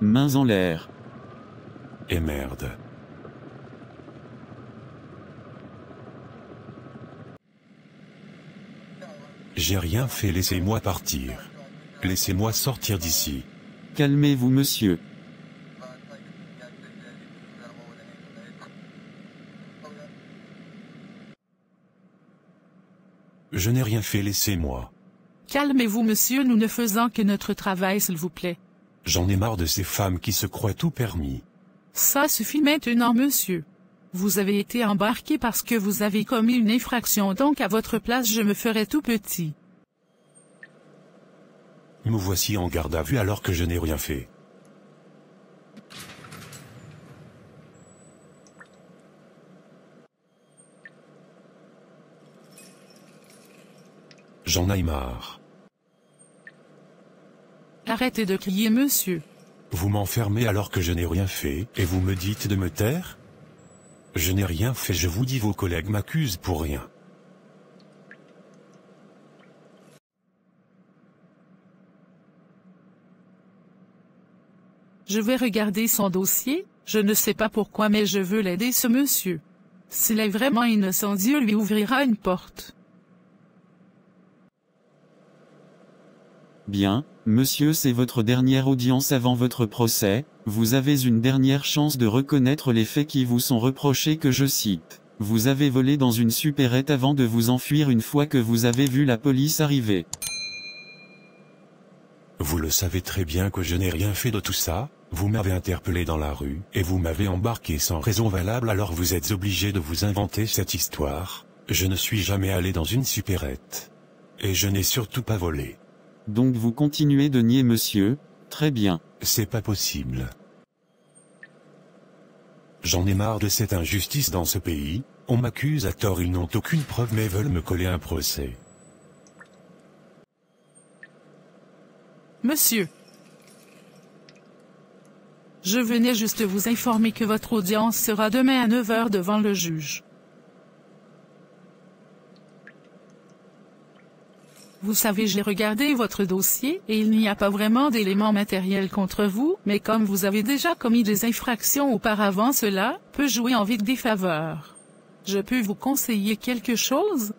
Mains en l'air. Et merde. J'ai rien fait, laissez-moi partir. Laissez-moi sortir d'ici. Calmez-vous monsieur. Je n'ai rien fait, laissez-moi. Calmez-vous monsieur, nous ne faisons que notre travail s'il vous plaît. J'en ai marre de ces femmes qui se croient tout permis. Ça suffit maintenant monsieur. Vous avez été embarqué parce que vous avez commis une infraction, donc à votre place je me ferai tout petit. Me voici en garde à vue alors que je n'ai rien fait. J'en ai marre. Arrêtez de crier monsieur. Vous m'enfermez alors que je n'ai rien fait, et vous me dites de me taire? Je n'ai rien fait, je vous dis, vos collègues m'accusent pour rien. Je vais regarder son dossier, je ne sais pas pourquoi mais je veux l'aider ce monsieur. S'il est vraiment innocent, Dieu lui ouvrira une porte. Bien, monsieur, c'est votre dernière audience avant votre procès, vous avez une dernière chance de reconnaître les faits qui vous sont reprochés que je cite. Vous avez volé dans une supérette avant de vous enfuir une fois que vous avez vu la police arriver. Vous le savez très bien que je n'ai rien fait de tout ça, vous m'avez interpellé dans la rue, et vous m'avez embarqué sans raison valable, alors vous êtes obligé de vous inventer cette histoire. Je ne suis jamais allé dans une supérette. Et je n'ai surtout pas volé. Donc vous continuez de nier monsieur, très bien. C'est pas possible. J'en ai marre de cette injustice dans ce pays, on m'accuse à tort, ils n'ont aucune preuve mais veulent me coller un procès. Monsieur, je venais juste vous informer que votre audience sera demain à 9 h devant le juge. Vous savez, j'ai regardé votre dossier et il n'y a pas vraiment d'éléments matériels contre vous, mais comme vous avez déjà commis des infractions auparavant, cela peut jouer en votre défaveur. Je peux vous conseiller quelque chose?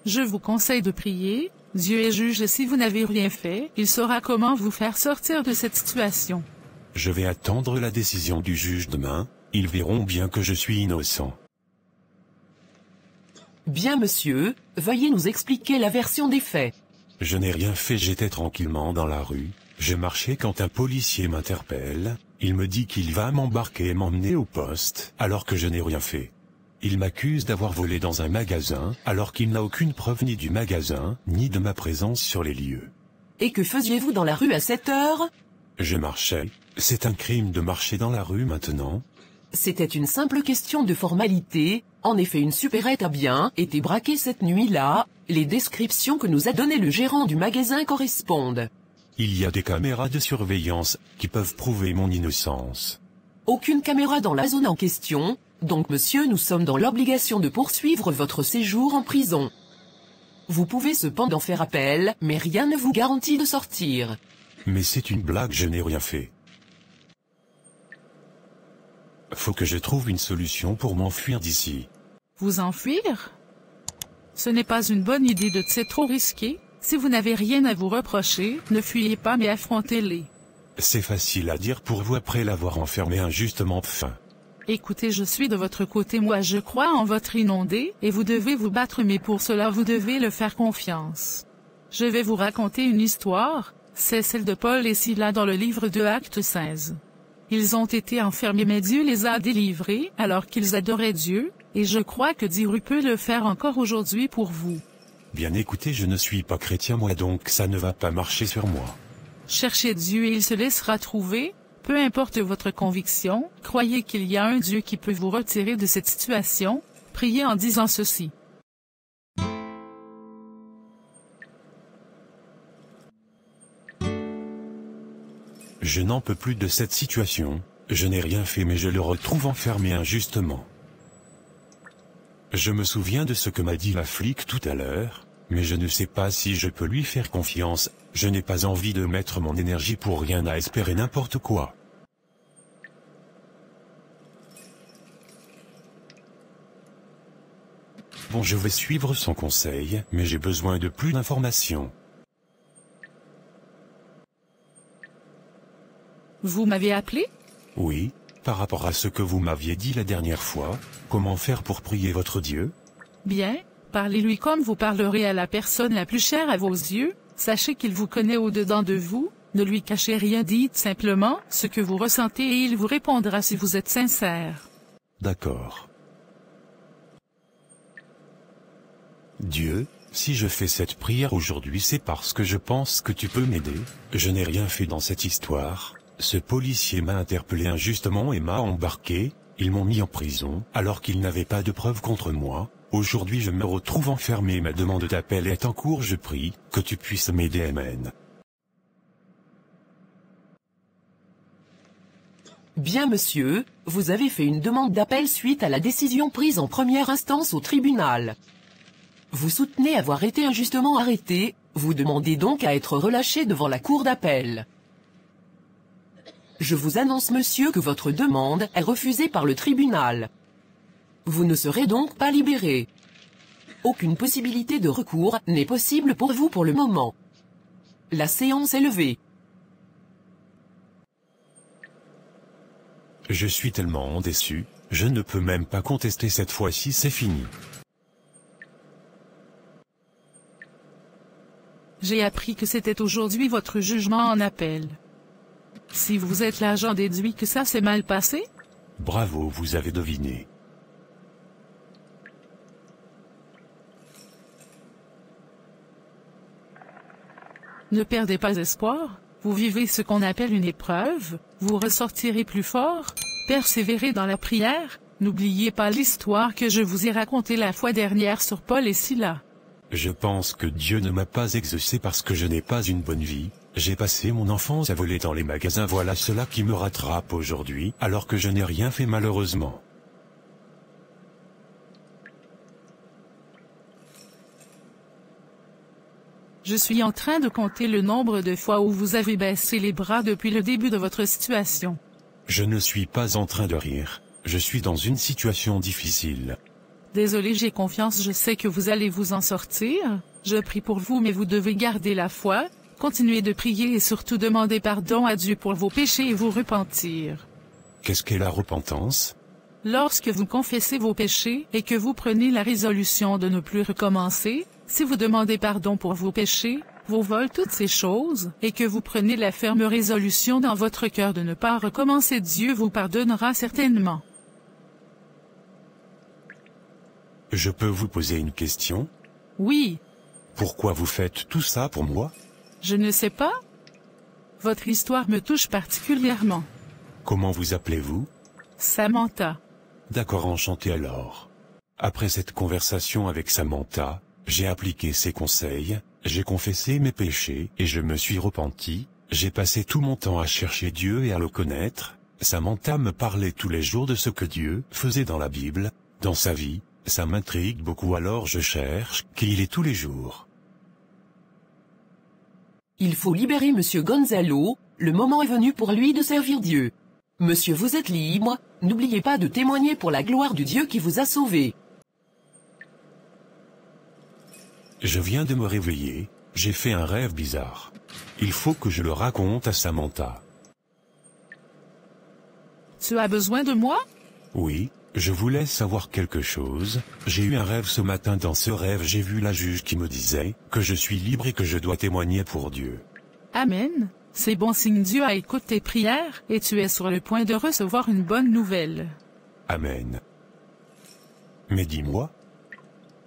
Je vous conseille de prier. Dieu est juge et si vous n'avez rien fait, il saura comment vous faire sortir de cette situation. Je vais attendre la décision du juge demain, ils verront bien que je suis innocent. Bien monsieur, veuillez nous expliquer la version des faits. Je n'ai rien fait, j'étais tranquillement dans la rue, je marchais quand un policier m'interpelle, il me dit qu'il va m'embarquer et m'emmener au poste, alors que je n'ai rien fait. Il m'accuse d'avoir volé dans un magasin, alors qu'il n'a aucune preuve ni du magasin, ni de ma présence sur les lieux. Et que faisiez-vous dans la rue à cette heure? Je marchais. C'est un crime de marcher dans la rue maintenant? C'était une simple question de formalité. En effet, une supérette a bien été braquée cette nuit-là. Les descriptions que nous a données le gérant du magasin correspondent. Il y a des caméras de surveillance qui peuvent prouver mon innocence. Aucune caméra dans la zone en question. Donc monsieur, nous sommes dans l'obligation de poursuivre votre séjour en prison. Vous pouvez cependant faire appel, mais rien ne vous garantit de sortir. Mais c'est une blague, je n'ai rien fait. Faut que je trouve une solution pour m'enfuir d'ici. Vous enfuir? Ce n'est pas une bonne idée c'est trop risqué. Si vous n'avez rien à vous reprocher, ne fuyez pas mais affrontez-les. C'est facile à dire pour vous après l'avoir enfermé injustement. Écoutez, je suis de votre côté, moi je crois en votre inondé, et vous devez vous battre mais pour cela vous devez le faire confiance. Je vais vous raconter une histoire, c'est celle de Paul et Silas dans le livre de Actes 16. Ils ont été enfermés mais Dieu les a délivrés alors qu'ils adoraient Dieu, et je crois que Dieu peut le faire encore aujourd'hui pour vous. Bien écoutez, je ne suis pas chrétien moi donc ça ne va pas marcher sur moi. Cherchez Dieu et il se laissera trouver. Peu importe votre conviction, croyez qu'il y a un Dieu qui peut vous retirer de cette situation, priez en disant ceci. Je n'en peux plus de cette situation, je n'ai rien fait mais je le retrouve enfermé injustement. Je me souviens de ce que m'a dit la flic tout à l'heure, mais je ne sais pas si je peux lui faire confiance, je n'ai pas envie de mettre mon énergie pour rien à espérer n'importe quoi. Bon, je vais suivre son conseil, mais j'ai besoin de plus d'informations. Vous m'avez appelé? Oui, par rapport à ce que vous m'aviez dit la dernière fois, comment faire pour prier votre Dieu? Bien, parlez-lui comme vous parlerez à la personne la plus chère à vos yeux, sachez qu'il vous connaît au-dedans de vous, ne lui cachez rien, dites simplement ce que vous ressentez et il vous répondra si vous êtes sincère. D'accord. Dieu, si je fais cette prière aujourd'hui, c'est parce que je pense que tu peux m'aider. Je n'ai rien fait dans cette histoire. Ce policier m'a interpellé injustement et m'a embarqué. Ils m'ont mis en prison, alors qu'ils n'avaient pas de preuves contre moi. Aujourd'hui je me retrouve enfermé, ma demande d'appel est en cours, je prie que tu puisses m'aider, Amen. Bien monsieur, vous avez fait une demande d'appel suite à la décision prise en première instance au tribunal. Vous soutenez avoir été injustement arrêté, vous demandez donc à être relâché devant la cour d'appel. Je vous annonce monsieur que votre demande est refusée par le tribunal. Vous ne serez donc pas libéré. Aucune possibilité de recours n'est possible pour vous pour le moment. La séance est levée. Je suis tellement déçu, je ne peux même pas contester cette fois-ci, c'est fini. J'ai appris que c'était aujourd'hui votre jugement en appel. Si vous êtes là, j'en déduis que ça s'est mal passé? Bravo, vous avez deviné. Ne perdez pas espoir, vous vivez ce qu'on appelle une épreuve, vous ressortirez plus fort, persévérez dans la prière, n'oubliez pas l'histoire que je vous ai racontée la fois dernière sur Paul et Silas. Je pense que Dieu ne m'a pas exaucé parce que je n'ai pas une bonne vie. J'ai passé mon enfance à voler dans les magasins, voilà cela qui me rattrape aujourd'hui, alors que je n'ai rien fait malheureusement. Je suis en train de compter le nombre de fois où vous avez baissé les bras depuis le début de votre situation. Je ne suis pas en train de rire, je suis dans une situation difficile. Désolé, j'ai confiance, je sais que vous allez vous en sortir. Je prie pour vous, mais vous devez garder la foi, continuer de prier et surtout demander pardon à Dieu pour vos péchés et vous repentir. Qu'est-ce qu'est la repentance? Lorsque vous confessez vos péchés et que vous prenez la résolution de ne plus recommencer, si vous demandez pardon pour vos péchés, vos vols, toutes ces choses, et que vous prenez la ferme résolution dans votre cœur de ne pas recommencer, Dieu vous pardonnera certainement. Je peux vous poser une question? Oui. Pourquoi vous faites tout ça pour moi? Je ne sais pas. Votre histoire me touche particulièrement. Comment vous appelez-vous? Samantha. D'accord, enchanté alors. Après cette conversation avec Samantha, j'ai appliqué ses conseils, j'ai confessé mes péchés et je me suis repenti, j'ai passé tout mon temps à chercher Dieu et à le connaître. Samantha me parlait tous les jours de ce que Dieu faisait dans la Bible, dans sa vie. Ça m'intrigue beaucoup, alors je cherche qui il est tous les jours. Il faut libérer monsieur Gonzalo, le moment est venu pour lui de servir Dieu. Monsieur, vous êtes libre, n'oubliez pas de témoigner pour la gloire du Dieu qui vous a sauvé. Je viens de me réveiller, j'ai fait un rêve bizarre. Il faut que je le raconte à Samantha. Tu as besoin de moi? Oui. Je voulais savoir quelque chose, j'ai eu un rêve ce matin, dans ce rêve j'ai vu la juge qui me disait que je suis libre et que je dois témoigner pour Dieu. Amen, c'est bon signe, Dieu a écouté tes prières et tu es sur le point de recevoir une bonne nouvelle. Amen. Mais dis-moi,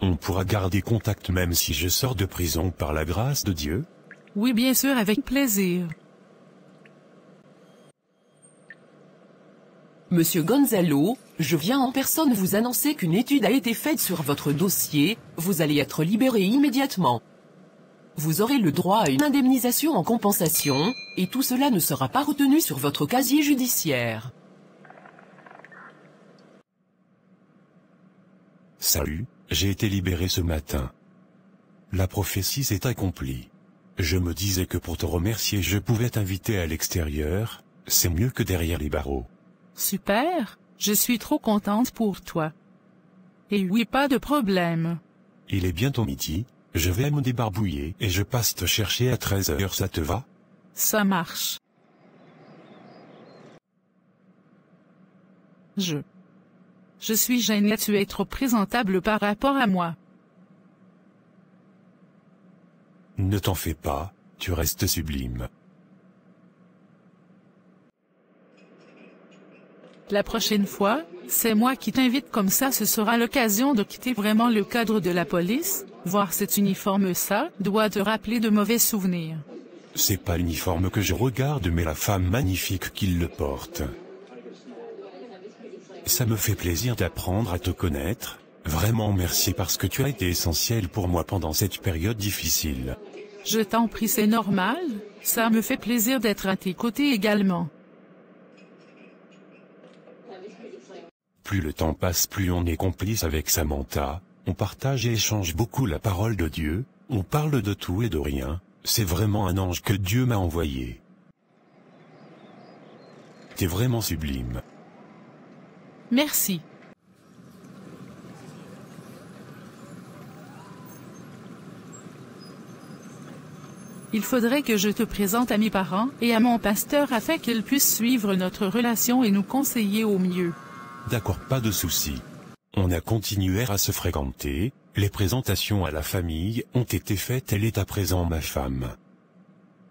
on pourra garder contact même si je sors de prison par la grâce de Dieu? Oui, bien sûr, avec plaisir. Monsieur Gonzalo, je viens en personne vous annoncer qu'une étude a été faite sur votre dossier, vous allez être libéré immédiatement. Vous aurez le droit à une indemnisation en compensation, et tout cela ne sera pas retenu sur votre casier judiciaire. Salut, j'ai été libéré ce matin. La prophétie s'est accomplie. Je me disais que pour te remercier je pouvais t'inviter à l'extérieur, c'est mieux que derrière les barreaux. Super, je suis trop contente pour toi. Et oui, pas de problème. Il est bientôt midi, je vais me débarbouiller et je passe te chercher à 13h, ça te va? Ça marche. Je suis gênée, tu es trop présentable par rapport à moi. Ne t'en fais pas, tu restes sublime. La prochaine fois, c'est moi qui t'invite, comme ça ce sera l'occasion de quitter vraiment le cadre de la police, voir cet uniforme, ça doit te rappeler de mauvais souvenirs. C'est pas l'uniforme que je regarde mais la femme magnifique qui le porte. Ça me fait plaisir d'apprendre à te connaître, vraiment merci parce que tu as été essentiel pour moi pendant cette période difficile. Je t'en prie, c'est normal, ça me fait plaisir d'être à tes côtés également. Plus le temps passe, plus on est complice avec Samantha, on partage et échange beaucoup la parole de Dieu, on parle de tout et de rien, c'est vraiment un ange que Dieu m'a envoyé. T'es vraiment sublime. Merci. Il faudrait que je te présente à mes parents et à mon pasteur afin qu'ils puissent suivre notre relation et nous conseiller au mieux. D'accord, pas de souci. On a continué à se fréquenter, les présentations à la famille ont été faites, elle est à présent ma femme.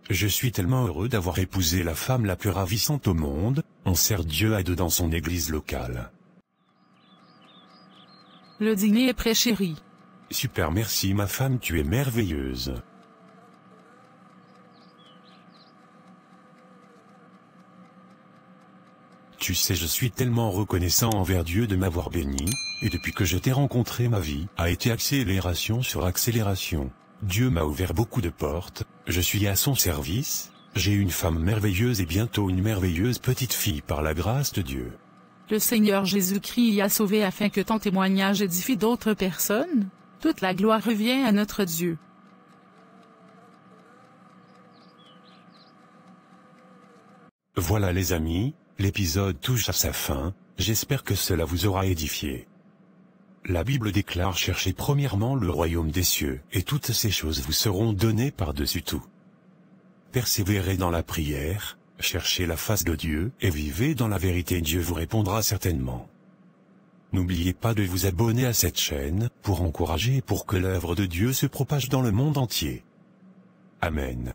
Je suis tellement heureux d'avoir épousé la femme la plus ravissante au monde, on sert Dieu à deux dans son église locale. Le dîner est prêt, chérie. Super, merci ma femme, tu es merveilleuse. Tu sais, je suis tellement reconnaissant envers Dieu de m'avoir béni, et depuis que je t'ai rencontré ma vie a été accélération sur accélération. Dieu m'a ouvert beaucoup de portes, je suis à son service, j'ai une femme merveilleuse et bientôt une merveilleuse petite fille par la grâce de Dieu. Le Seigneur Jésus-Christ y a sauvé afin que ton témoignage édifie d'autres personnes. Toute la gloire revient à notre Dieu. Voilà les amis, l'épisode touche à sa fin, j'espère que cela vous aura édifié. La Bible déclare: cherchez premièrement le royaume des cieux, et toutes ces choses vous seront données par-dessus tout. Persévérez dans la prière, cherchez la face de Dieu, et vivez dans la vérité, Dieu vous répondra certainement. N'oubliez pas de vous abonner à cette chaîne, pour encourager et pour que l'œuvre de Dieu se propage dans le monde entier. Amen.